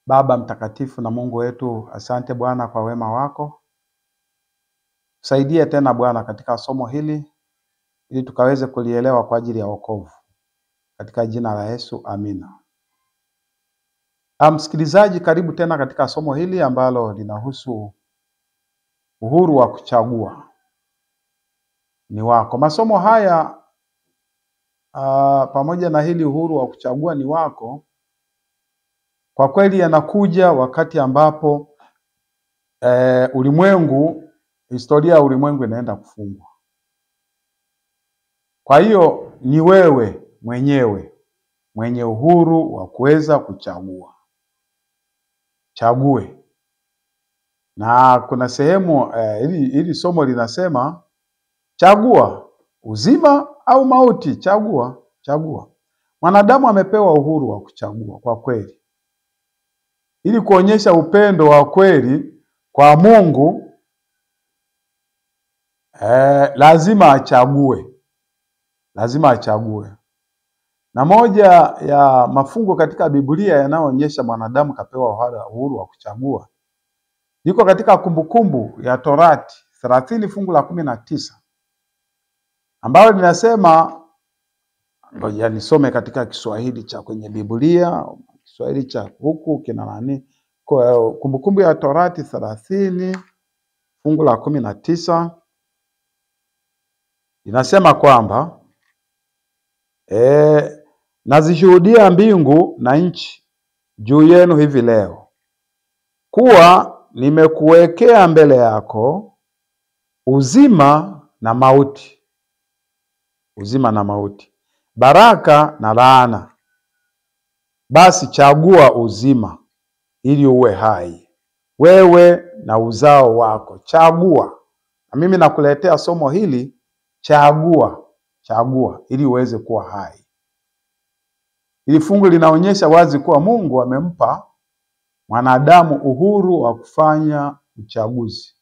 Baba mtakatifu na Mungu wetu, asante Bwana kwa wema wako. Tusaidie tena Bwana katika somo hili ili tukaweze kulielewa kwa ajili ya wokovu. Katika jina la Yesu, amina. Msikilizaji, karibu tena katika somo hili ambalo linahusu uhuru wa kuchagua ni wako. Masomo haya pamoja na hili uhuru wa kuchagua ni wako, kwa kweli yanakuja wakati ambapo historia ya ulimwengu inaenda kufungwa. Kwa hiyo ni wewe mwenyewe mwenye uhuru wa kuweza kuchagua. Chague. Na kuna sehemu hili somo linasema chagua uzima au mauti. Chagua. Mwanadamu amepewa uhuru wa kuchagua kwa kweli. Ili kuonyesha upendo wa kweli kwa Mungu, lazima achague. Na moja ya mafungo katika Biblia yanayoonyesha mwanadamu kapewa uhuru wa kuchagua liko katika Kumbukumbu ya Torati 30 fungu la 19, ambayo linasema, ngoja nisome katika Kiswahili cha kwenye Biblia, Kiswahili cha huku kina nani. Kumbukumbu ya Torati 30 fungu la 19 linasema kwamba nazishuhudia mbingu na nchi juu yenu hivi leo, kuwa nimekuwekea mbele yako uzima na mauti, baraka na laana. Basi chagua uzima ili uwe hai, wewe na uzao wako. Chagua. Na mimi nakuletea somo hili, chagua ili uweze kuwa hai. Hili fungu linaonyesha wazi kuwa Mungu amempa mwanadamu uhuru wa kufanya uchaguzi.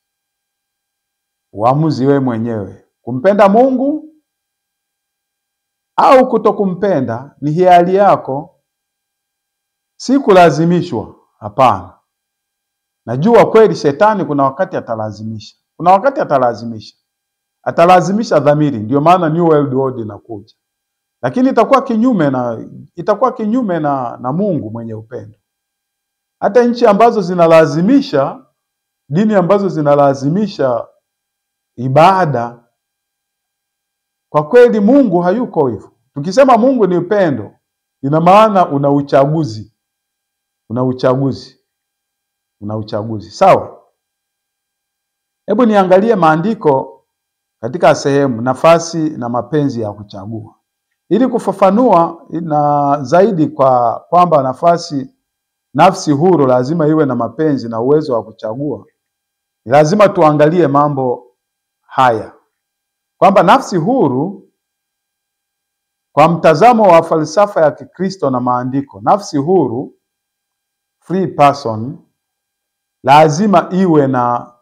Uamuzi wewe mwenyewe, kumpenda Mungu au kutokumpenda ni hiari yako, si kulazimishwa. Hapana. Najua kweli shetani kuna wakati atalazimisha dhamiri, ndio maana New World Order inakuja. Lakini itakuwa kinyume na Mungu mwenye upendo. Hata nchi ambazo zinalazimisha, dini ambazo zinalazimisha ibada, kwa kweli Mungu hayuko hivyo. Tukisema Mungu ni upendo, ina maana una uchaguzi. Sawa? Hebu niangalie maandiko katika sehemu nafasi na mapenzi ya kuchagua. Ili kufafanua na zaidi kwamba nafsi huru lazima iwe na mapenzi na uwezo wa kuchagua, ni lazima tuangalie mambo haya, kwamba nafsi huru kwa mtazamo wa falsafa ya Kikristo na maandiko, nafsi huru, free person, lazima iwe na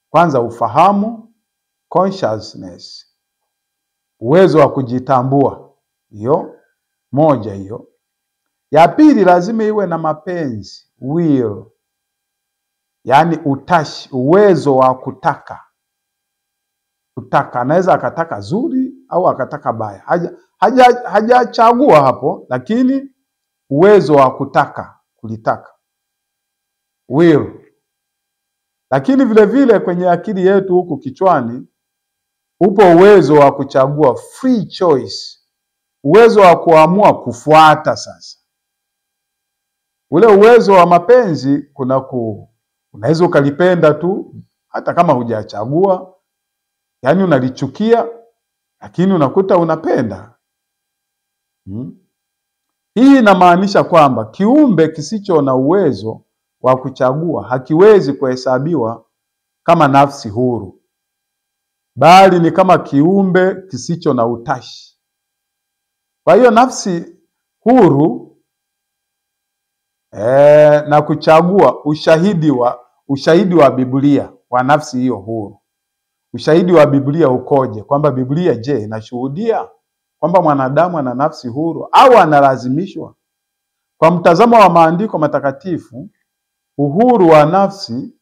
kwanza ufahamu, consciousness, uwezo wa kujitambua. Hiyo moja hiyo. Ya pili, lazima iwe na mapenzi, will, yaani utashi, uwezo wa kutaka. Anaweza akataka zuri au akataka baya. Hajachagua hapo, lakini uwezo wa kulitaka, will. Lakini vile vile kwenye akili yetu huku kichwani upo uwezo wa kuchagua, free choice, uwezo wa kuamua kufuata. Sasa ule uwezo wa mapenzi, unaweza ukalipenda tu hata kama hujachagua, yaani unalichukia lakini unakuta unapenda. Hii inamaanisha kwamba kiumbe kisicho na uwezo wa kuchagua hakiwezi kuhesabiwa kama nafsi huru, bali ni kama kiumbe kisicho na utashi. Kwa hiyo nafsi huru na kuchagua, ushahidi wa Biblia wa nafsi hiyo huru. Ushahidi wa Biblia ukoje? Kwamba Biblia inashuhudia kwamba mwanadamu ana nafsi huru au analazimishwa? Kwa mtazamo wa maandiko matakatifu, uhuru wa nafsi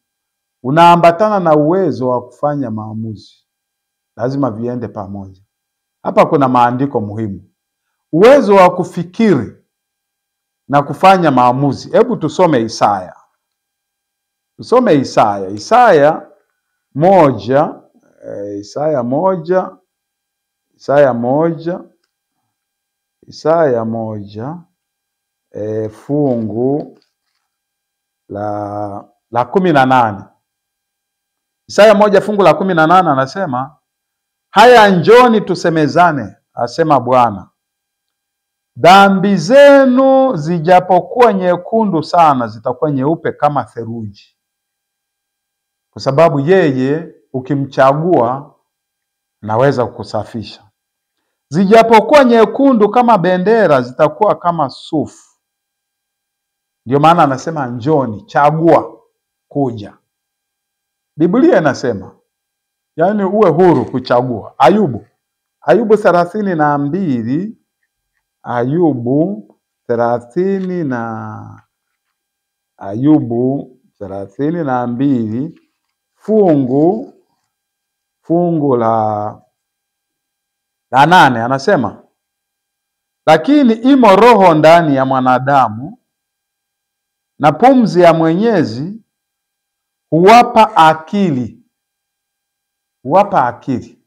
unaambatana na uwezo wa kufanya maamuzi. Lazima viende pamoja. Hapa kuna maandiko muhimu. Uwezo wa kufikiri na kufanya maamuzi. Hebu tusome Isaya. Tusome Isaya. Isaya moja, fungu la 18. Isaya 1 fungu la 18 anasema, haya njoni tusemezane, asema Bwana. Dhambi zenu zijapokuwa nyekundu sana, zitakuwa nyeupe kama theluji. Kwa sababu yeye ukimchagua naweza kukusafisha. Zijapokuwa nyekundu kama bendera, zitakuwa kama sufu. Ndio maana anasema njoni, chagua kuja. Biblia inasema, yaani uwe huru kuchagua. Ayubu 32, Ayubu 32 fungu la 8 anasema, lakini imo roho ndani ya mwanadamu, na pumzi ya Mwenyezi huwapa akili. Huwapa akili.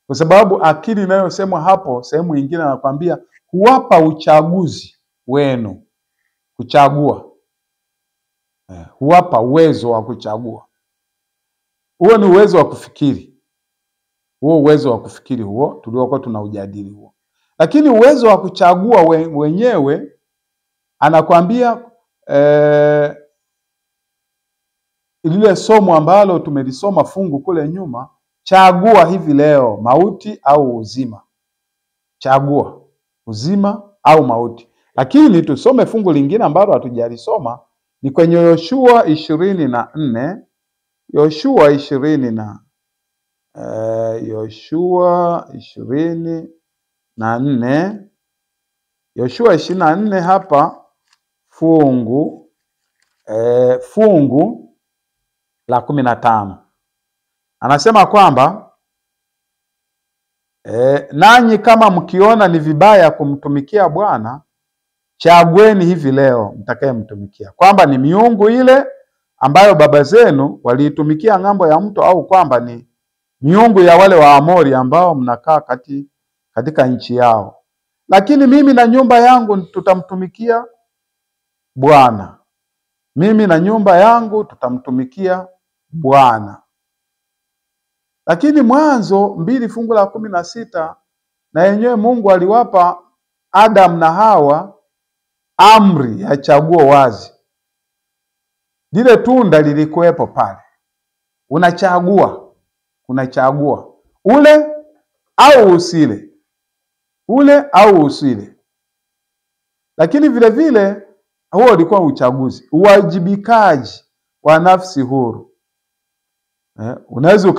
Kwa sababu akili inayosemwa hapo sehemu nyingine anakuambia huwapa uchaguzi wenu, kuchagua. Huwapa uwezo wa kuchagua. Huo ni uwezo wa kufikiri. Huo uwezo wa kufikiri huo tuliokuwa tunaujadili huo. Lakini uwezo wa kuchagua wenyewe anakuambia lile somo ambalo tumelisoma fungu kule nyuma, chagua hivi leo mauti au uzima. Chagua uzima au mauti. Lakini tusome fungu lingine ambalo hatujalisoma, ni kwenye Yoshua 24. Yoshua 24 hapa fungu la 15. Anasema kwamba nanyi kama mkiona ni vibaya kumtumikia Bwana, chagueni hivi leo mtakayemtumikia, kwamba ni miungu ile ambayo baba zenu waliitumikia ng'ambo ya mto, au kwamba ni miungu ya wale Waamori ambao mnakaa katika nchi yao. Lakini mimi na nyumba yangu tutamtumikia Bwana. Mimi na nyumba yangu tutamtumikia Bwana. Lakini Mwanzo 2 fungu la 16, na yenyewe Mungu aliwapa Adam na Hawa amri ya chaguo wazi. Lile tunda lilikuwepo pale. Unachagua ule au usile. Ule au usile. Lakini vile vile huo ulikuwa uchaguzi, uwajibikaji wa nafsi huru. Unaweza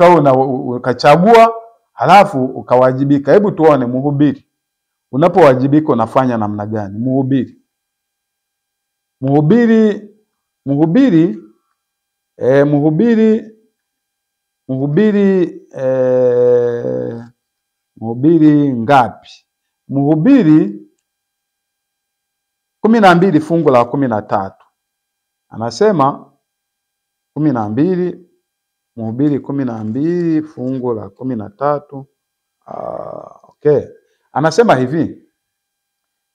ukachagua halafu ukawajibika. Hebu tuone Mhubiri. Unapowajibika unafanya namna gani? Mhubiri 12 fungu la 13. Anasema 12, Mhubiri 12 fungu la 13. Okay. Anasema hivi,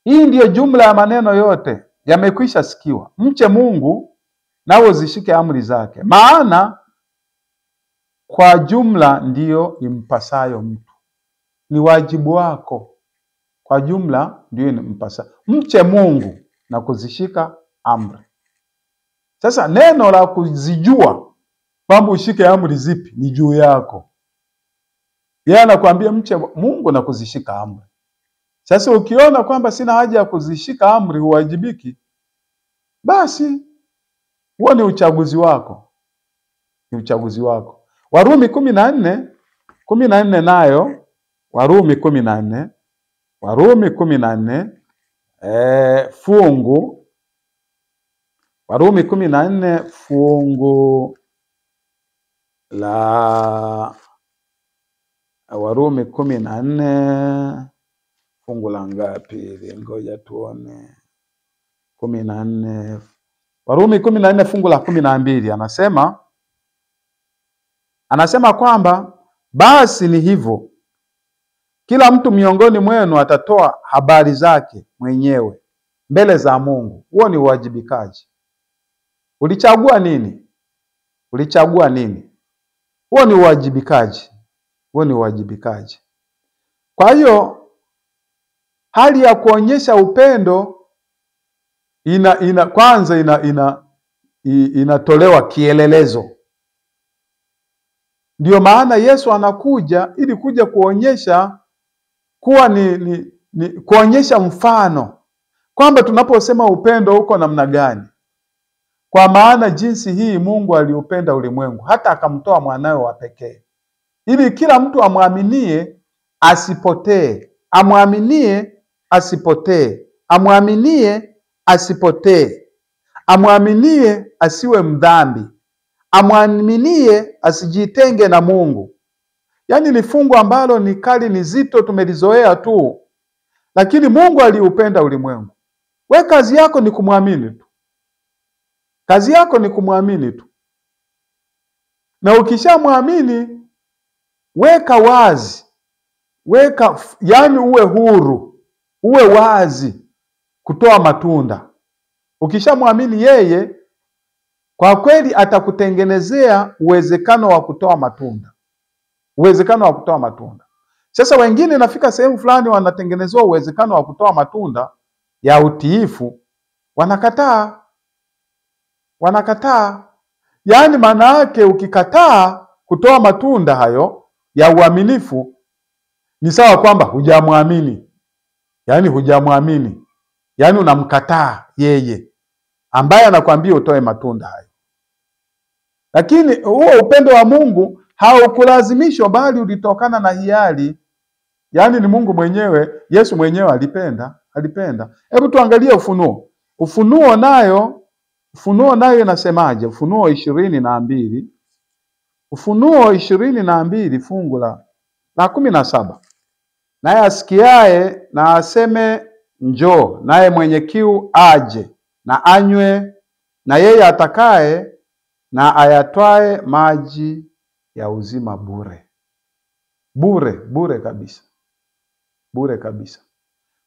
hii ndiyo jumla ya maneno yote yamekwisha sikiwa. Mche Mungu nawe zishike amri zake, maana kwa jumla ndiyo impasayo mtu. Ni wajibu wako. Kwa jumla ndiyo impasayo. Mche Mungu na kuzishika amri. Sasa neno la kuzijua kwamba ushike amri zipi ni juu yako. Yeye anakuambia mche Mungu na kuzishika amri. Sasa ukiona kwamba sina haja ya kuzishika amri, huwajibiki, basi huo ni uchaguzi wako. Warumi 14 nayo, Warumi 14 fungu Warumi 14 fungu la Warumi 14 fungu la ngapi? Ngoja tuone. 14 Warumi 14 fungu la 12 anasema kwamba basi ni hivyo, kila mtu miongoni mwenu atatoa habari zake mwenyewe mbele za Mungu. Huo ni uwajibikaji. Ulichagua nini? Ulichagua nini? Huo ni uwajibikaji. Huo ni uwajibikaji. Kwa hiyo hali ya kuonyesha upendo kwanza inatolewa kielelezo. Ndio maana Yesu anakuja ili kuja kuonyesha kuwa kuonyesha mfano kwamba tunaposema upendo uko namna gani. Kwa maana jinsi hii Mungu aliupenda ulimwengu hata akamtoa mwanawe wa pekee, ili kila mtu amwaminie asipotee. Amwaminie asipotee. Amwaminie asipotee. Amwaminie asiwe mdhambi. Amwaminie asijitenge na Mungu. Yaani ni fungu ambalo ni kali, ni zito, tumelizoea tu. Lakini Mungu aliupenda ulimwengu. We kazi yako ni kumwamini tu. Kazi yako ni kumwamini tu. Na ukishamwamini, weka wazi. Yani uwe huru. Uwe wazi kutoa matunda. Ukishamwamini yeye, kwa kweli atakutengenezea uwezekano wa kutoa matunda. Uwezekano wa kutoa matunda. Sasa wengine nafika sehemu fulani wanatengenezwa uwezekano wa kutoa matunda ya utiifu, wanakataa. Yaani maana yake ukikataa kutoa matunda hayo ya uaminifu ni sawa kwamba hujamwamini. Yaani hujamwamini. Yaani unamkataa yeye ambaye anakuambia utoe matunda hayo. Lakini huo upendo wa Mungu haukulazimishwa, bali ulitokana na hiari. Yaani ni Mungu mwenyewe, Yesu mwenyewe alipenda. Hebu tuangalie Ufunuo. Ufunuo nayo inasemaje? Ufunuo 22. Ufunuo 22 fungu la 17. Naye asikiaye na aseme njoo, naye mwenye kiu aje na anywe, na yeye atakaye na ayatwae maji ya uzima bure. Bure kabisa. Bure kabisa.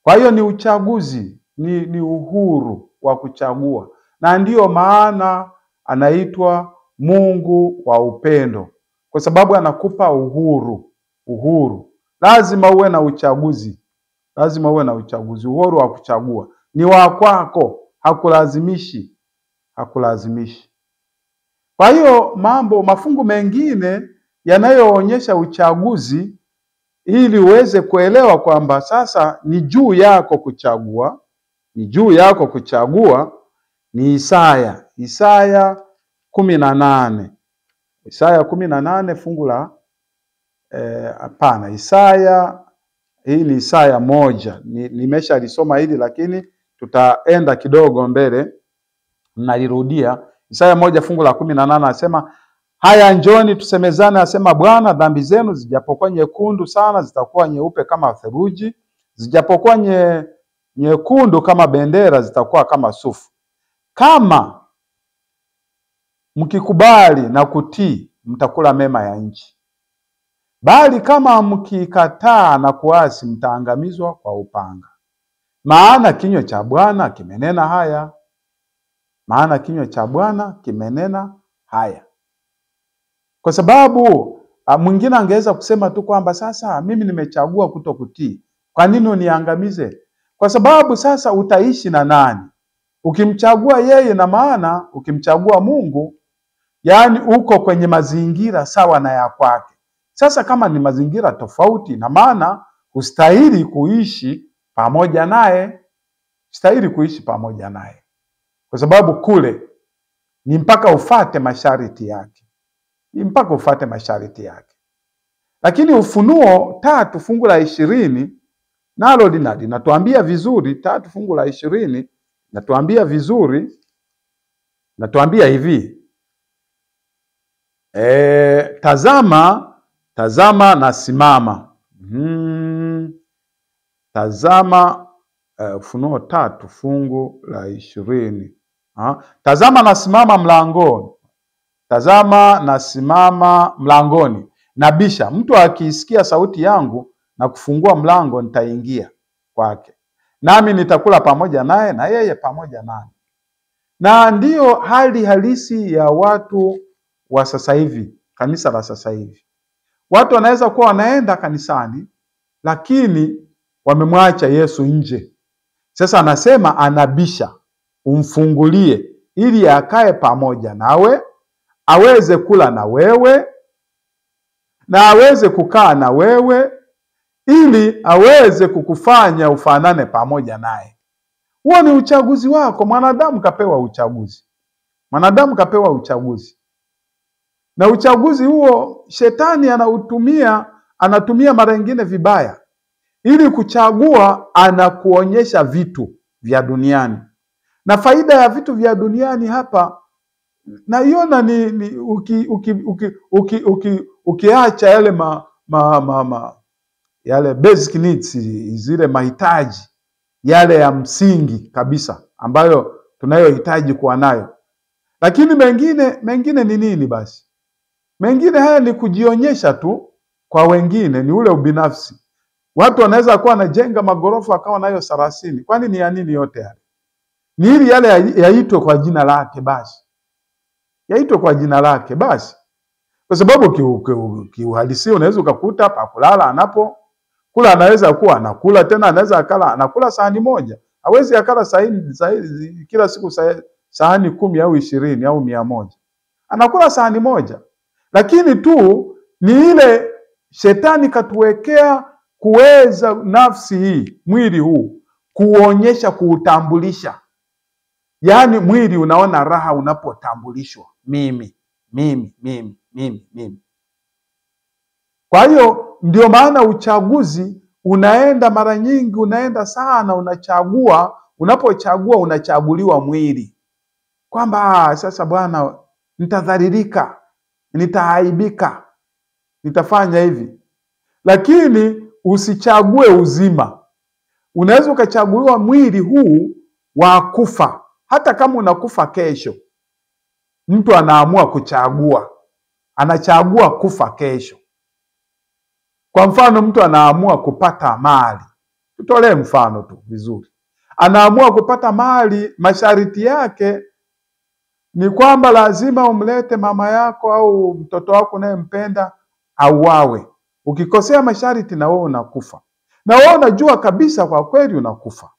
Kwa hiyo ni uchaguzi, ni uhuru wa kuchagua. Na ndiyo maana anaitwa Mungu wa upendo. Kwa sababu anakupa uhuru. Lazima uwe na uchaguzi. Uhuru wa kuchagua. Ni wa kwako, hakulazimishi. Kwa hiyo mafungu mengine yanayoonyesha uchaguzi, ili uweze kuelewa kwamba sasa ni juu yako kuchagua. Ni Isaya 18. Isaya 18 fungu la hii ni Isaya 1. Nimeshalisoma hili lakini tutaenda kidogo mbele, nalirudia. Isaya 1 fungu la 18 anasema, haya njoni tusemezane, asema Bwana, dhambi zenu zijapokuwa nyekundu sana zitakuwa nyeupe kama theluji, zijapokuwa nyekundu kama bendera zitakuwa kama sufu. Kama mkikubali na kutii, mtakula mema ya nchi. Bali kama mkikataa na kuasi, mtaangamizwa kwa upanga. Maana kinywa cha Bwana kimenena haya. Kwa sababu mwingine angeweza kusema tu kwamba sasa mimi nimechagua kutokutii, kwa nini uniangamize? Kwa sababu sasa utaishi na nani? Ukimchagua yeye, na maana ukimchagua Mungu, yani uko kwenye mazingira sawa na ya kwake. Sasa kama ni mazingira tofauti, na maana ustahili kuishi pamoja naye. Kwa sababu kule ni mpaka ufate masharti yake. Lakini Ufunuo 3 fungu la 20 nalo linatuambia vizuri. 3 fungu la 20 natuambia vizuri. Natuambia hivi, tazama nasimama. Tazama, Ufunuo 3 fungu la 20. Tazama nasimama mlangoni. Tazama nasimama mlangoni nabisha. Mtu akisikia sauti yangu na kufungua mlango, nitaingia kwake, nami nitakula pamoja naye na yeye pamoja nami. Na ndiyo hali halisi ya watu wa sasa hivi, kanisa la sasa hivi. Watu wanaweza kuwa wanaenda kanisani, lakini wamemwacha Yesu nje. Sasa anasema anabisha, umfungulie ili akae pamoja nawe, aweze kula na wewe na aweze kukaa na wewe, ili aweze kukufanya ufanane pamoja naye. Huo ni uchaguzi wako. Mwanadamu kapewa uchaguzi. Mwanadamu kapewa uchaguzi. Na uchaguzi huo shetani anatumia mara nyingine vibaya. Ili kuchagua, anakuonyesha vitu vya duniani. Na faida ya vitu vya duniani hapa naiona ni ukiacha yale yale basic needs, zile mahitaji yale ya msingi kabisa ambayo tunayohitaji kuwa nayo. Lakini mengine ni nini basi? Mengine haya ni kujionyesha tu kwa wengine, ni ule ubinafsi. Watu wanaweza kuwa wanajenga magorofa akawa nayo 30. Kwani ni ya nini yote haya? Ni ili yale yaitwe kwa jina lake basi. Yaitwe kwa jina lake basi. Kwa sababu kiuhalisia unaweza ukakuta pa kulala kula anaweza kuwa anakula, tena anaweza anakula sahani moja. Hawezi akala sahani kila siku sahani 10 au 20 au 100. Anakula sahani moja. Lakini tu ni ile shetani katuwekea kuweza nafsi hii, mwili huu, kuonyesha, kuutambulisha. Yaani mwili unaona raha unapotambulishwa. Mimi. Kwa hiyo ndio maana uchaguzi unaenda mara nyingi, unaenda sana, unachagua. Unapochagua unachaguliwa mwili. Kwamba sasa bwana, nitadhalilika, nitaaibika, nitafanya hivi. Lakini usichague uzima. Unaweza ukachaguliwa mwili huu wa kufa. Hata kama unakufa kesho, mtu anaamua kuchagua. Anachagua kufa kesho. Kwa mfano, mtu anaamua kupata mali. Tutolee mfano tu vizuri. Anaamua kupata mali, masharti yake ni kwamba lazima umlete mama yako au mtoto wako unayempenda auawe. Ukikosea masharti na wewe unakufa. Na wewe unajua kabisa kwa kweli unakufa.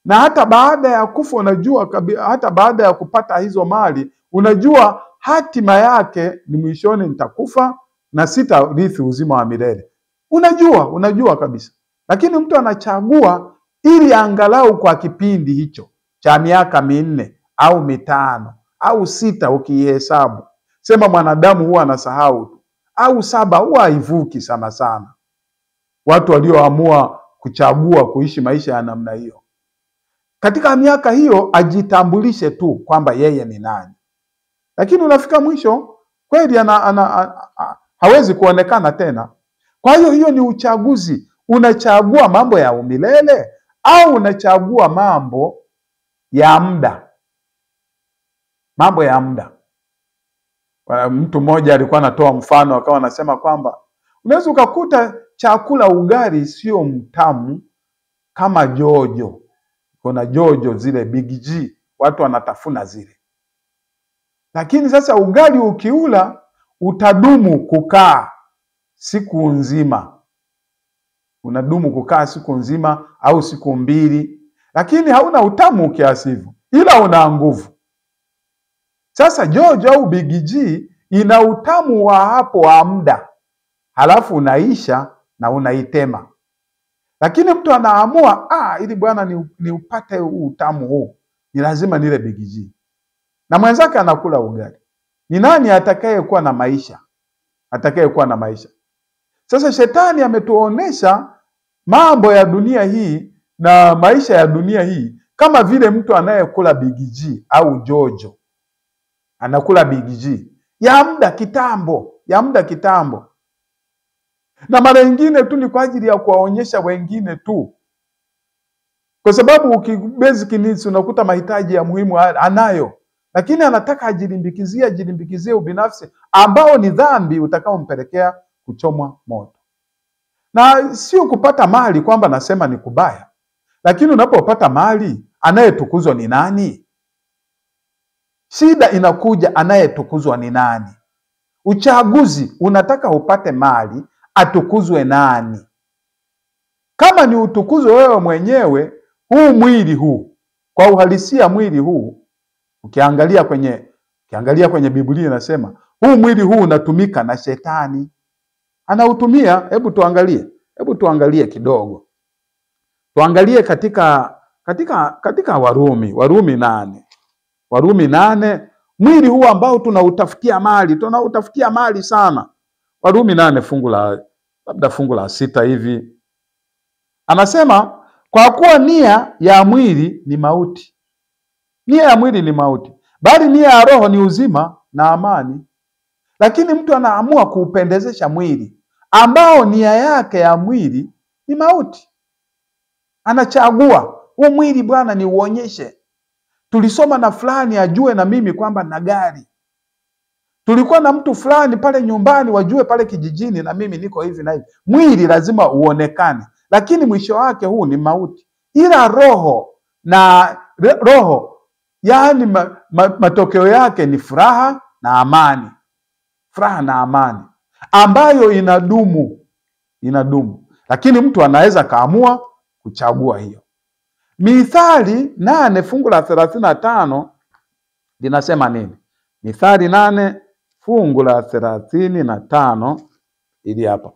Na hata baada ya kufa unajua, hata baada ya kupata hizo mali, unajua hatima yake ni mwishoni nitakufa na sitarithi uzima wa milele. Unajua kabisa. Lakini mtu anachagua ili angalau kwa kipindi hicho cha miaka 4 au 5 au 6 ukihesabu. Sema mwanadamu huwa anasahau tu. Au 7 huwa haivuki sana. Watu walioamua kuchagua kuishi maisha ya namna hiyo. Katika miaka hiyo ajitambulishe tu kwamba yeye ni nani. Lakini unafika mwisho kweli hawezi kuonekana tena. Kwa hiyo ni uchaguzi. Unachagua mambo ya umilele au unachagua mambo ya muda. Mambo ya muda. Mtu mmoja alikuwa anatoa mfano akawa anasema kwamba unaweza ukakuta chakula ugali sio mtamu kama jojo. Kuna jojo zile Big G, watu wanatafuna zile. Lakini sasa ugali ukiula utadumu kukaa siku nzima. Unadumu kukaa siku nzima au siku 2. Lakini hauna utamu kiasi hivyo, ila una nguvu. Sasa jojo au Big G ina utamu wa hapo wa muda. Halafu unaisha na unaitema. Lakini mtu anaamua ili bwana ni upate utamu huu, ni lazima nile Big G. Na mwenzake anakula ugali. Ni nani atakayekuwa na maisha? Atakayekuwa na maisha. Sasa shetani ametuonesha mambo ya dunia hii na maisha ya dunia hii Kama vile mtu anayekula Big G au Jojo anakula Big G ya muda kitambo, na mara nyingine tu ni kwa ajili ya kuwaonyesha wengine tu, kwa sababu basic needs unakuta mahitaji ya muhimu anayo, lakini anataka ajilimbikizie ubinafsi ambao ni dhambi utakaompelekea kuchomwa moto. Na sio kupata mali kwamba nasema ni kubaya, lakini unapopata mali, anayetukuzwa ni nani? Shida inakuja, anayetukuzwa ni nani? Uchaguzi unataka upate mali, atukuzwe nani? Kama ni utukuzwe wewe mwenyewe, huu mwili huu, kwa uhalisia mwili huu, ukiangalia kwenye Biblia inasema huu mwili huu unatumika na shetani. Anautumia. Hebu tuangalie kidogo. Tuangalie katika Warumi 8. Warumi 8, mwili huu ambao tunautafutia mali sana. Warumi 8 fungu la 6 hivi. Anasema kwa kuwa nia ya mwili ni mauti. Nia ya mwili ni mauti, bali nia ya roho ni uzima na amani. Lakini mtu anaamua kuupendezesha mwili ambao nia yake ya mwili ni mauti. Anachagua huu mwili, bwana ni uonyeshe. Tulisoma na fulani ajue na mimi kwamba na gari. Tulikuwa na mtu fulani pale nyumbani wajue pale kijijini na mimi niko hivi na hivi. Mwili lazima uonekane, lakini mwisho wake huu ni mauti. Ila roho yani matokeo yake ni furaha na amani ambayo inadumu. Lakini mtu anaweza kaamua kuchagua hiyo. Mithali 8 fungu la 35 linasema nini? Mithali 8 fungu la 35 ili hapa.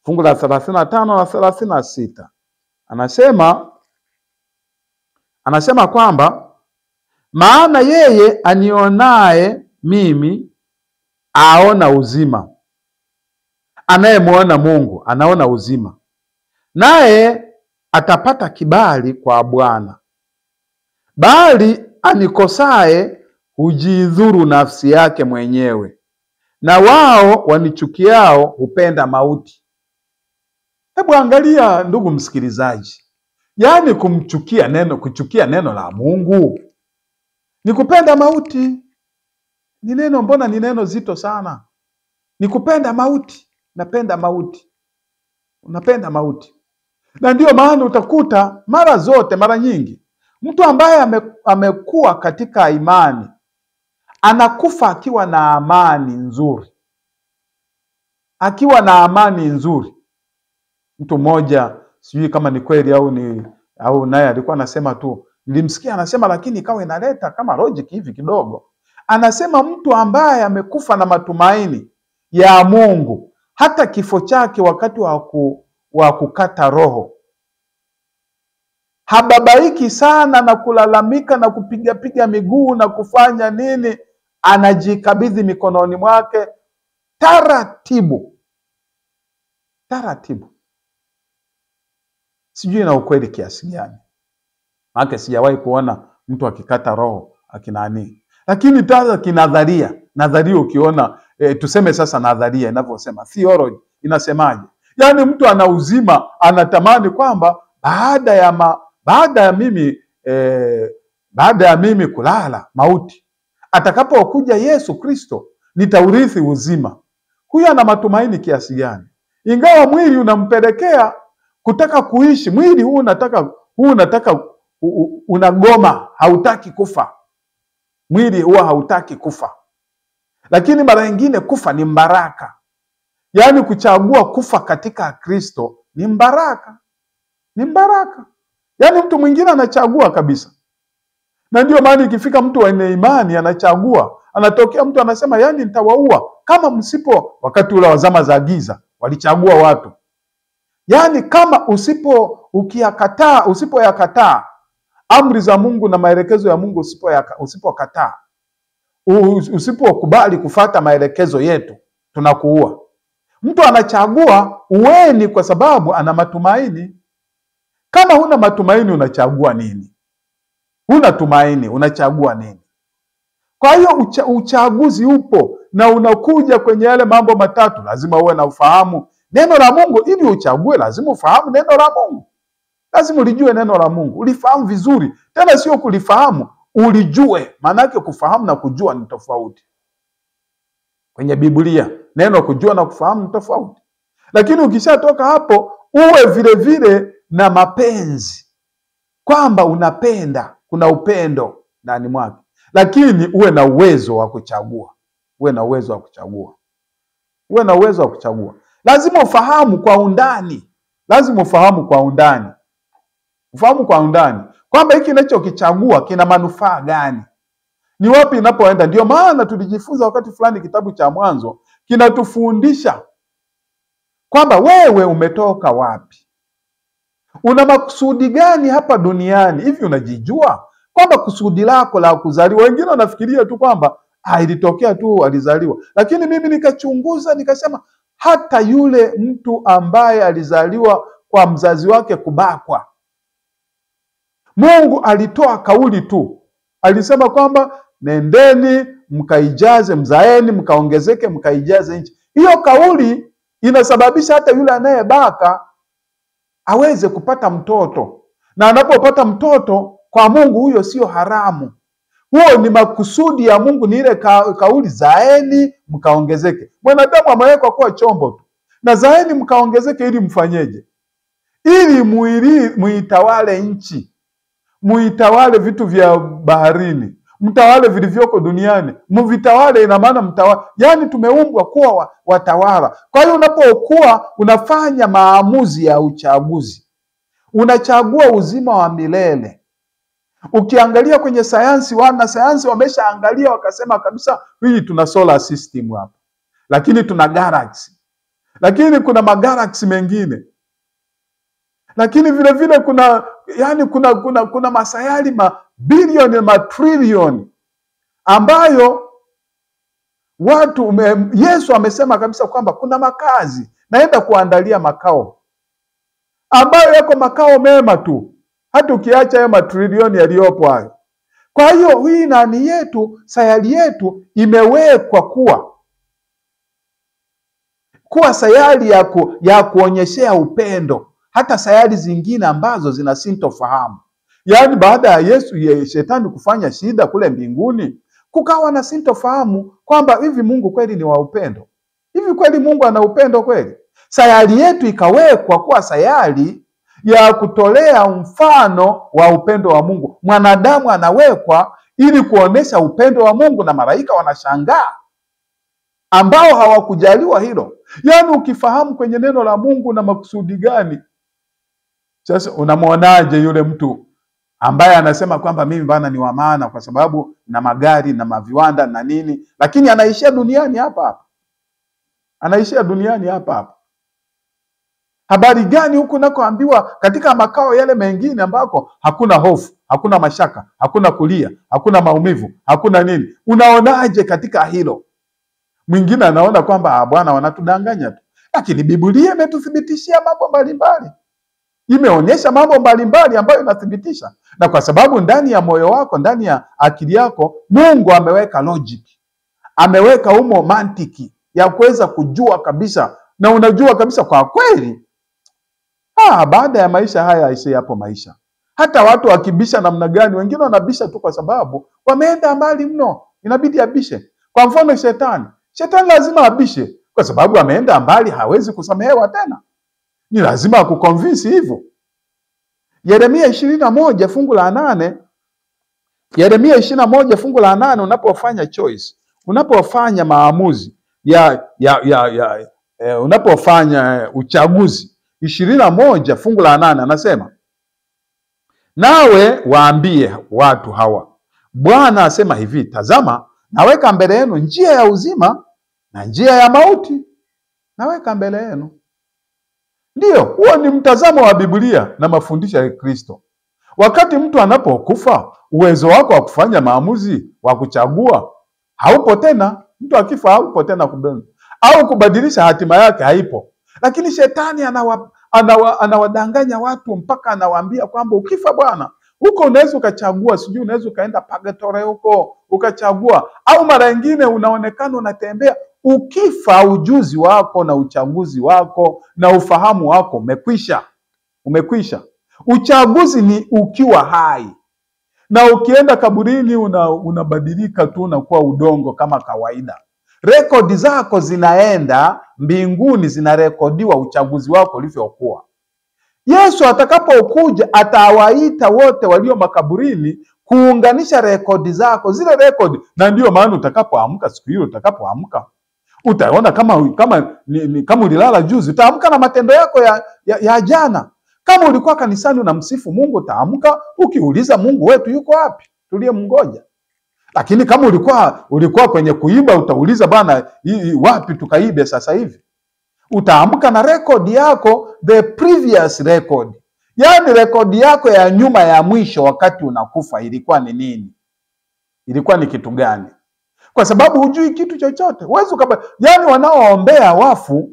Fungu la 35 na 36. Anasema kwamba maana yeye anionaye mimi aona uzima, anayemuona Mungu anaona uzima, naye atapata kibali kwa Bwana. Bali anikosaye hujidhuru nafsi yake mwenyewe, na wao wanichukiao hupenda mauti. Hebu angalia ndugu msikilizaji, yaani kuchukia neno la Mungu ni kupenda mauti. Ni neno, mbona ni neno zito sana? Ni kupenda mauti. Unapenda mauti. Na ndio maana utakuta mara nyingi mtu ambaye amekuwa katika imani anakufa akiwa na amani nzuri. Mtu mmoja sijui kama ni kweli au naye alikuwa anasema tu, nilimsikia anasema, lakini ikawa inaleta kama logic hivi kidogo. Anasema mtu ambaye amekufa na matumaini ya Mungu, hata kifo chake wakati wa kukata roho, hababaiki sana na kulalamika na kupiga miguu na kufanya nini. Anajikabidhi mikononi mwake taratibu. Sijui na ukweli kiasi gani, maana sijawahi kuona mtu akikata roho akinani. Lakini taza kinadharia ukiona tuseme sasa nadharia inavyosema, theology inasemaje? Yaani mtu ana uzima, anatamani kwamba baada ya mimi kulala mauti, atakapokuja Yesu Kristo nitaurithi uzima. Huyu ana matumaini kiasi gani? Ingawa mwili unampelekea kutaka kuishi, mwili huu unataka unagoma, hautaki kufa. Mwili huwa hautaki kufa. Lakini mara nyingine kufa ni mbaraka. Yaani kuchagua kufa katika Kristo ni mbaraka. Yaani mtu mwingine anachagua kabisa. Na ndio maana ikifika mtu wa imani anachagua, anatokea mtu anasema yaani nitawaua kama wakati ule wa zama za giza walichagua watu. Yaani kama usipoyakataa amri za Mungu na maelekezo ya Mungu, usipokataa, usipokubali kufata maelekezo yetu, tunakuua. Mtu anachagua uweni kwa sababu ana matumaini. Kama huna matumaini unachagua nini? huna tumaini, unachagua nini? Kwa hiyo uchaguzi upo, na unakuja kwenye yale mambo matatu. Lazima uwe na ufahamu neno la Mungu. Ili uchague, lazima ufahamu neno la Mungu. Lazima ulijue neno la Mungu, ulifahamu vizuri. Tena sio kulifahamu, ulijue. Maana yake kufahamu na kujua ni tofauti. Kwenye Biblia neno kujua na kufahamu ni tofauti. Lakini ukishatoka hapo, uwe vile vile na mapenzi, kwamba unapenda, kuna upendo ndani mwake. Lakini uwe na uwezo wa kuchagua. Uwe na uwezo wa kuchagua. Uwe na uwezo wa kuchagua. Lazima ufahamu kwa undani. Lazima ufahamu kwa undani. Ufahamu kwa undani kwamba hiki ninachokichagua kina manufaa gani? Ni wapi inapoenda? Ndio maana tulijifunza wakati fulani kitabu cha Mwanzo kinatufundisha kwamba wewe umetoka wapi? Una makusudi gani hapa duniani? Hivi unajijua kwamba kusudi lako la kuzaliwa? Wengine wanafikiria tu kwamba ilitokea tu alizaliwa. Lakini mimi nikachunguza nikasema hata yule mtu ambaye alizaliwa kwa mzazi wake kubakwa, Mungu alitoa kauli tu. Alisema kwamba nendeni mkaijaze, mzaeni mkaongezeke, mkaijaze nchi. Hiyo kauli inasababisha hata yule anayebaka aweze kupata mtoto. Na anapopata mtoto kwa Mungu, huyo sio haramu. Huo ni makusudi ya Mungu, ni ile kauli zaeni mkaongezeke. Mwanadamu amewekwa kuwa chombo tu. Na zaeni mkaongezeke ili mfanyeje? Ili muitawale nchi. Muitawale vitu vya baharini. Mtawale vilivyoko duniani. Mvitawale, ina maana mtawale. Yaani tumeumbwa kuwa watawala. Kwa hiyo unapokuwa unafanya maamuzi ya uchaguzi, unachagua uzima wa milele. Ukiangalia kwenye sayansi, wanasayansi wameshaangalia wakasema kabisa, hii tuna solar system hapa, lakini tuna galaxy, lakini kuna magalaxy mengine, lakini vile vile kuna masayari mabilioni matrilioni ambayo Yesu amesema kabisa kwamba kuna makazi, naenda kuandalia makao ambayo yako makao mema tu, hata ukiacha hayo matrilioni yaliyopo hayo. Kwa hiyo hii nani yetu, sayari yetu imewekwa kuwa sayari ya kuonyeshea upendo. Hata sayari zingine ambazo zina sintofahamu. Yaani baada ya shetani kufanya shida kule mbinguni, kukawa na sintofahamu kwamba hivi Mungu kweli ni wa upendo? Hivi kweli Mungu ana upendo kweli? Sayari yetu ikawekwa kuwa sayari ya kutolea mfano wa upendo wa Mungu. Mwanadamu anawekwa ili kuonesha upendo wa Mungu, na malaika wanashangaa ambao hawakujaliwa hilo. Yaani ukifahamu kwenye neno la Mungu na makusudi gani, sasa unamwonaje yule mtu ambaye anasema kwamba mimi bana ni wa maana kwa sababu na magari na maviwanda na nini, lakini anaishia duniani hapa hapa. Anaishia duniani hapa hapa. Habari gani huku nakoambiwa katika makao yale mengine ambako hakuna hofu, hakuna mashaka, hakuna kulia, hakuna maumivu, hakuna nini? Unaonaje katika hilo? Mwingine anaona kwamba bwana wanatudanganya tu. Lakini Biblia imetuthibitishia mambo mbalimbali. Imeonyesha mambo mbalimbali ambayo inathibitisha. Na kwa sababu ndani ya moyo wako, ndani ya akili yako, Mungu ameweka logic. Ameweka humo mantiki ya kuweza kujua kabisa, na unajua kabisa kwa kweli baada ya maisha haya aisee hapo maisha. Hata watu wakibisha namna gani, wengine wanabisha tu kwa sababu wameenda mbali mno, inabidi abishe. Kwa mfano shetani lazima abishe kwa sababu ameenda mbali, hawezi kusamehewa tena. Ni lazima akuconvince hivyo. Yeremia 21 fungu la 8. Yeremia 21 fungu la 8, unapofanya choice, unapofanya maamuzi unapofanya uchaguzi, 21 fungu la 8 anasema, nawe waambie watu hawa, Bwana asema hivi, tazama naweka mbele yenu njia ya uzima na njia ya mauti. Naweka mbele yenu. Ndio, huo ni mtazamo wa Biblia na mafundisho ya Kristo. Wakati mtu anapokufa, uwezo wako wa kufanya maamuzi wa kuchagua haupo tena. Mtu akifa haupo tena au kubadilisha hatima yake haipo. Lakini shetani anawadanganya watu mpaka anawaambia kwamba ukifa bwana, Huko unaweza ukachagua, sijui unaweza ukaenda purgatory huko ukachagua, au mara nyingine unaonekana unatembea. Ukifa ujuzi wako na uchaguzi wako na ufahamu wako umekwisha. Uchaguzi ni ukiwa hai, na ukienda kaburini unabadilika tu na kuwa udongo kama kawaida. Rekodi zako zinaenda mbinguni, zinarekodiwa uchaguzi wako ulivyokuwa. Yesu atakapokuja atawaita wote walio makaburini kuunganisha rekodi zako, zile rekodi. Na ndio maana utakapoamka siku hiyo, utakapoamka utaona kama ulilala juzi, utaamka na matendo yako ya jana. Kama ulikuwa kanisani unamsifu Mungu, utaamka ukiuliza Mungu wetu yuko wapi tuliyemngoja. Lakini kama ulikuwa kwenye kuiba, utauliza Bwana wapi tukaibe sasa hivi. Utaamka na rekodi yako, the previous record. Yaani rekodi yako ya nyuma ya mwisho wakati unakufa ilikuwa ni nini? Ilikuwa ni kitu gani? Kwa sababu hujui kitu chochote. Yaani wanaoombea wafu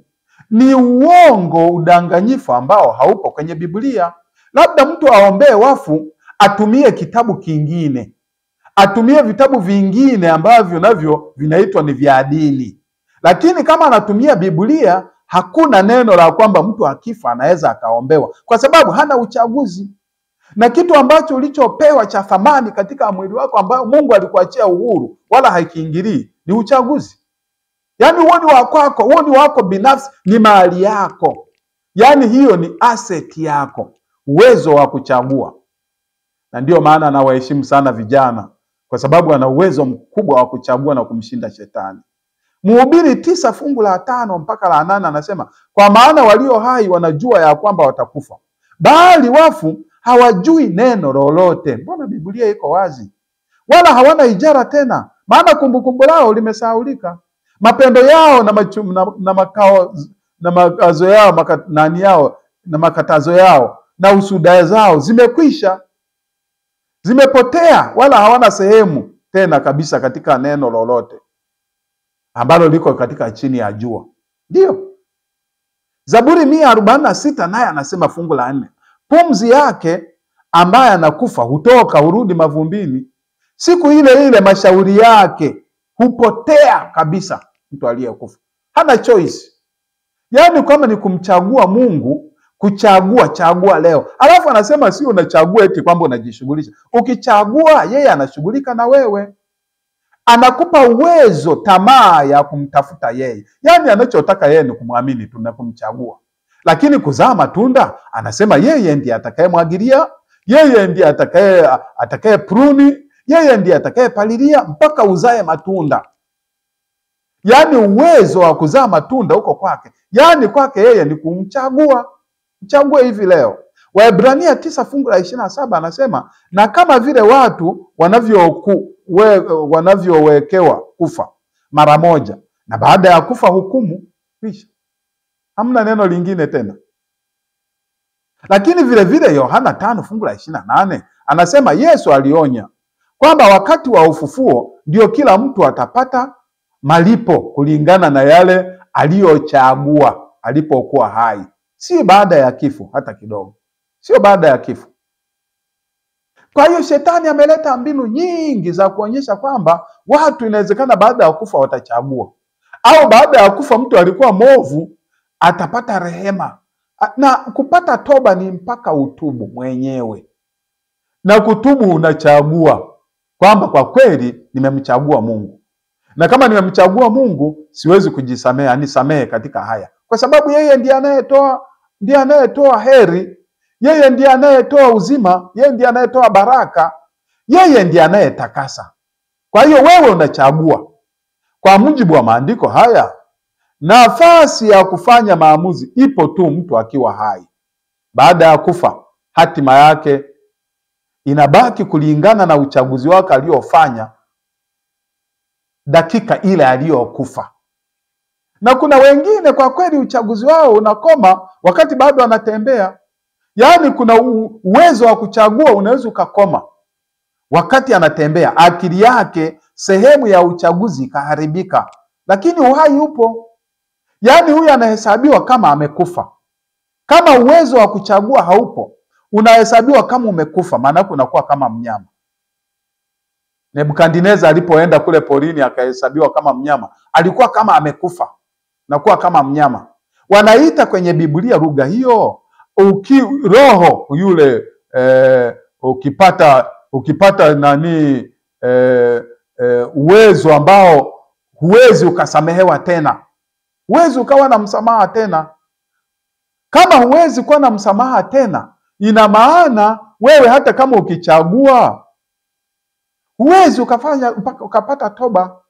ni uongo, udanganyifu ambao haupo kwenye Biblia. Labda mtu aombee wafu atumie kitabu kingine, atumie vitabu vingine ambavyo navyo vinaitwa ni vya dini. Lakini kama anatumia Biblia, hakuna neno la kwamba mtu akifa anaweza akaombewa, kwa sababu hana uchaguzi. Na kitu ambacho ulichopewa cha thamani katika mwili wako, ambao Mungu alikuachia uhuru wala haikiingilii, ni uchaguzi. Yaani huo ni wako, huo ni wako binafsi, ni mali yako. Yaani hiyo ni asset yako, uwezo wa kuchagua. Na ndio maana nawaheshimu sana vijana, kwa sababu ana uwezo mkubwa wa kuchagua na kumshinda shetani. Mhubiri 9 fungu la 5 mpaka la 8 anasema, kwa maana walio hai wanajua ya kwamba watakufa, bali wafu hawajui neno lolote. Mbona Biblia iko wazi? Wala hawana ijara tena, maana kumbukumbu lao limesahaulika. Mapendo yao na makazo yao na makatazo yao na usuda zao zimekwisha, zimepotea, wala hawana sehemu tena kabisa katika neno lolote ambalo liko katika chini ya jua. Ndio Zaburi 146 naye anasema fungu la 4, pumzi yake ambaye anakufa hutoka, hurudi mavumbini. Siku ile ile mashauri yake hupotea kabisa. Mtu aliyekufa hana choice. Yaani kama ni kumchagua Mungu, chagua leo. Alafu anasema sio unachagua eti kwamba unajishughulisha. Ukichagua, yeye anashughulika na wewe. Anakupa uwezo, tamaa ya kumtafuta yeye. Yaani anachotaka yeye ni kumwamini tu na kumchagua. Lakini kuzaa matunda, anasema yeye ndiye atakayemwagilia, yeye ndiye atakaye pruni, yeye ndiye atakayepalilia mpaka uzae matunda. Yaani uwezo wa kuzaa matunda uko kwake. Yaani kwake yeye ni kumchagua. Mchague hivi leo. Waebrania 9 fungu la 27 anasema, na kama vile watu wanavyowekewa kufa mara moja, na baada ya kufa hukumu, kisha hamna neno lingine tena. Lakini vile vile Yohana 5 fungu la 28 anasema, Yesu alionya kwamba wakati wa ufufuo ndio kila mtu atapata malipo kulingana na yale aliyochagua alipokuwa hai. Si baada ya kifo hata kidogo. Sio baada ya kifo. Kwa hiyo shetani ameleta mbinu nyingi za kuonyesha kwamba watu inawezekana baada ya kufa watachagua. Au baada ya kufa mtu alikuwa mwovu atapata rehema. Na kupata toba ni mpaka utubu mwenyewe. Na kutubu unachagua kwamba kwa kweli nimemchagua Mungu. Na kama nimemchagua Mungu, siwezi kujisamea, anisamehe katika haya. Kwa sababu yeye ndiye anayetoa heri, yeye ndiye anayetoa uzima, yeye ndiye anayetoa baraka, yeye ndiye anayetakasa. Kwa hiyo wewe unachagua. Kwa mujibu wa maandiko haya, nafasi ya kufanya maamuzi ipo tu mtu akiwa hai. Baada ya kufa, hatima yake inabaki kulingana na uchaguzi wake aliofanya dakika ile aliyokufa. Na kuna wengine kwa kweli uchaguzi wao unakoma wakati bado anatembea. Yaani kuna uwezo wa kuchagua unaweza ukakoma wakati anatembea. Akili yake sehemu ya uchaguzi ikaharibika, lakini uhai upo. Yaani huyu anahesabiwa kama amekufa. Kama uwezo wa kuchagua haupo, unahesabiwa kama umekufa, maana yake unakuwa kama mnyama. Nebukadneza alipoenda kule porini akahesabiwa kama mnyama, alikuwa kama amekufa, nakuwa kama mnyama. Wanaita kwenye Biblia lugha hiyo roho yule ukipata nani uwezo ambao huwezi ukasamehewa tena, huwezi ukawa na msamaha tena. Kama huwezi kuwa na msamaha tena, ina maana wewe hata kama ukichagua huwezi ukapata toba.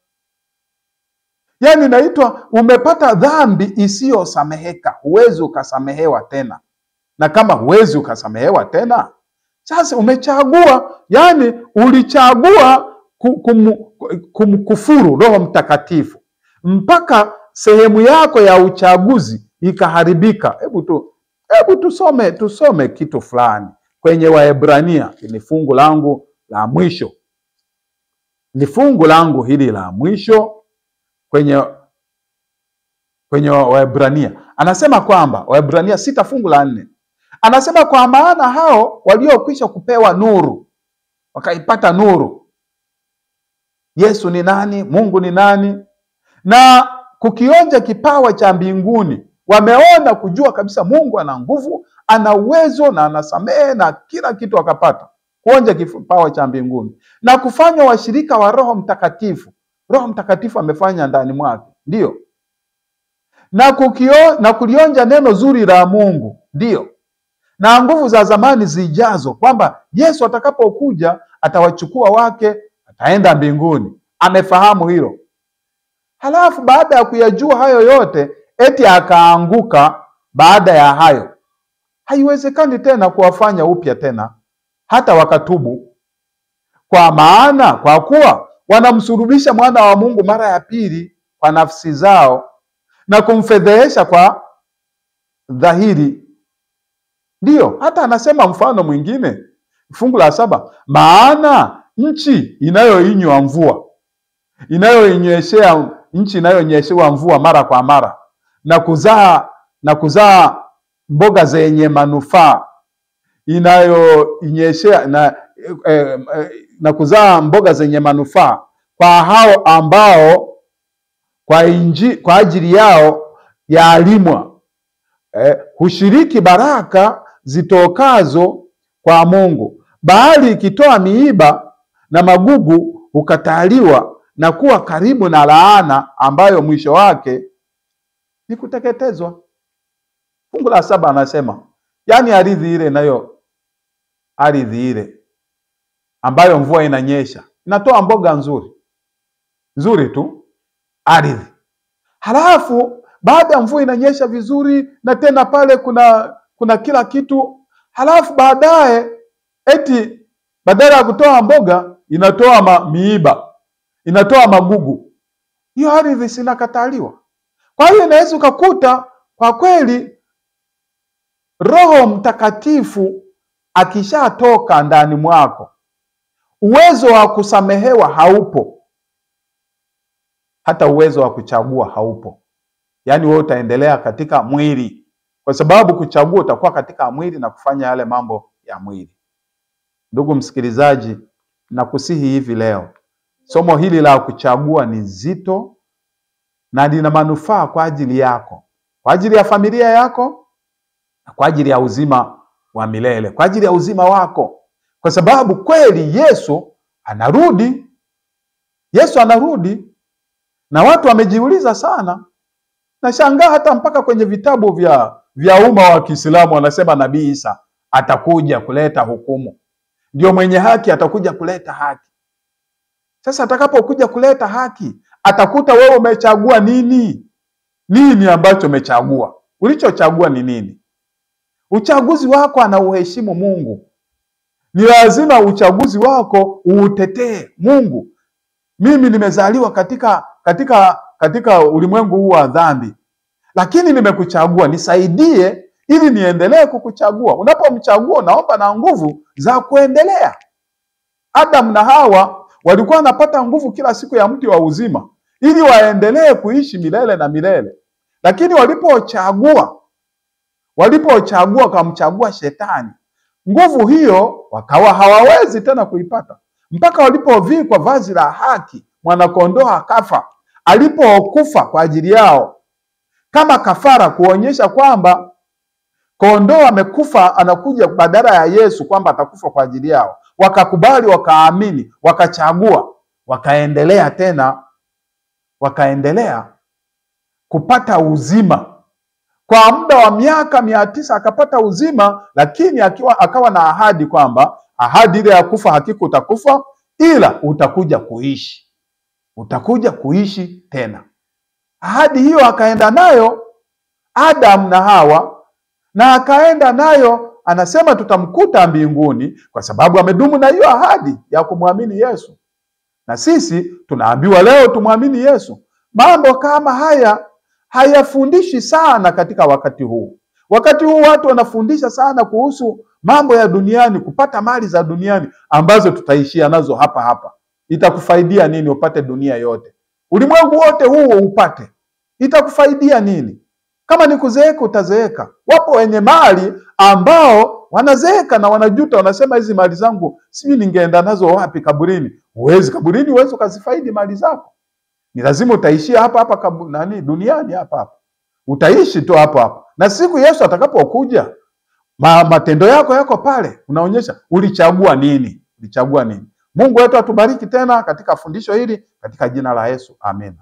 Yaani inaitwa umepata dhambi isiyosameheka, huwezi ukasamehewa tena. Na kama huwezi ukasamehewa tena, sasa umechagua, yani ulichagua kumkufuru Roho Mtakatifu mpaka sehemu yako ya uchaguzi ikaharibika. Hebu tusome kitu fulani kwenye Waebrania. Ni fungu langu la mwisho, ni fungu langu hili la mwisho kwenye Waebrania. Anasema kwamba Waebrania 6 fungu la 4, anasema kwa maana hao waliokwisha kupewa nuru, wakaipata nuru. Yesu ni nani? Mungu ni nani? Na kukionja kipawa cha mbinguni, wameona kujua kabisa Mungu ana nguvu, ana uwezo na anasamehe na kila kitu, akapata kuonja kipawa cha mbinguni na kufanywa washirika wa Roho Mtakatifu. Roho Mtakatifu amefanya ndani mwake, ndio. Na kulionja neno zuri la Mungu, ndio. Na nguvu za zamani zijazo, kwamba Yesu atakapokuja atawachukua wake, ataenda mbinguni. Amefahamu hilo. Halafu baada ya kuyajua hayo yote, eti akaanguka baada ya hayo. Haiwezekani tena kuwafanya upya tena hata wakatubu, kwa kuwa wanamsulubisha mwana wa Mungu mara ya pili kwa nafsi zao na kumfedhehesha kwa dhahiri. Ndio, hata anasema mfano mwingine, fungu la 7, maana nchi inayoinywa mvua, nchi inayonyeshewa mvua mara kwa mara na kuzaa mboga zenye manufaa, inayonyeshea na kuzaa mboga zenye manufaa kwa hao ambao kwa ajili yao yaalimwa, hushiriki baraka zitokazo kwa Mungu, bali ikitoa miiba na magugu hukataliwa na kuwa karibu na laana, ambayo mwisho wake ni kuteketezwa. Fungu la 7 anasema, yani ardhi ile ambayo mvua inanyesha inatoa mboga nzuri tu, ardhi. Halafu baada ya mvua inanyesha vizuri na tena pale kuna kila kitu, halafu baadaye eti badala ya kutoa mboga inatoa miiba, inatoa magugu. Hiyo ardhi sinakataliwa. Kwa hiyo inaweza ukakuta kwa kweli Roho Mtakatifu akishatoka ndani mwako, uwezo wa kusamehewa haupo, hata uwezo wa kuchagua haupo. Yaani wewe utaendelea katika mwili, kwa sababu kuchagua utakuwa katika mwili na kufanya yale mambo ya mwili. Ndugu msikilizaji, nakusihi hivi leo, somo hili la kuchagua ni zito na lina manufaa kwa ajili yako, kwa ajili ya familia yako, na kwa ajili ya uzima wa milele, kwa ajili ya uzima wako. Kwa sababu kweli Yesu anarudi. Na watu wamejiuliza sana. Nashangaa hata mpaka kwenye vitabu vya umma wa Kiislamu wanasema Nabii Isa atakuja kuleta hukumu. Ndio mwenye haki atakuja kuleta haki. Sasa atakapokuja kuleta haki, atakuta wewe umechagua nini? Nini ambacho umechagua? Ulichochagua ni nini? Uchaguzi wako anauheshimu Mungu. Ni lazima uchaguzi wako uutetee Mungu. Mimi nimezaliwa katika ulimwengu huu wa dhambi, lakini nimekuchagua, nisaidie ili niendelee kukuchagua. Unapomchagua naomba na nguvu za kuendelea. Adam na Hawa walikuwa wanapata nguvu kila siku ya mti wa uzima ili waendelee kuishi milele na milele. Lakini walipochagua kumchagua Shetani, nguvu hiyo wakawa hawawezi tena kuipata, mpaka walipovikwa vazi la haki, mwanakondoo akafa, alipokufa kwa ajili yao kama kafara, kuonyesha kwamba kondoo amekufa, anakuja badala ya Yesu, kwamba atakufa kwa ajili yao. Wakakubali, wakaamini, wakachagua, wakaendelea kupata uzima kwa muda wa miaka 900 akapata uzima, lakini akawa na ahadi kwamba ahadi ile ya kufa hakika utakufa, ila utakuja kuishi tena. Ahadi hiyo akaenda nayo Adam na Hawa, na akaenda nayo, anasema tutamkuta mbinguni, kwa sababu amedumu na hiyo ahadi ya kumwamini Yesu. Na sisi tunaambiwa leo tumwamini Yesu. Mambo kama haya hayafundishi sana katika wakati huu. Wakati huu watu wanafundisha sana kuhusu mambo ya duniani, kupata mali za duniani ambazo tutaishia nazo hapa hapa. Itakufaidia nini upate dunia yote? Ulimwengu wote huu upate, itakufaidia nini? Kama ni kuzeeka utazeeka. Wapo wenye mali ambao wanazeeka na wanajuta, wanasema hizi mali zangu sijui ningeenda nazo wapi kaburini. Kaburini huwezi ukazifaidi mali zako. Ni lazima utaishia hapa hapa duniani hapa hapa. Utaishi tu hapa hapa. Na siku Yesu atakapokuja, matendo yako pale, unaonyesha ulichagua nini? Mungu wetu atubariki tena katika fundisho hili, katika jina la Yesu. Amen.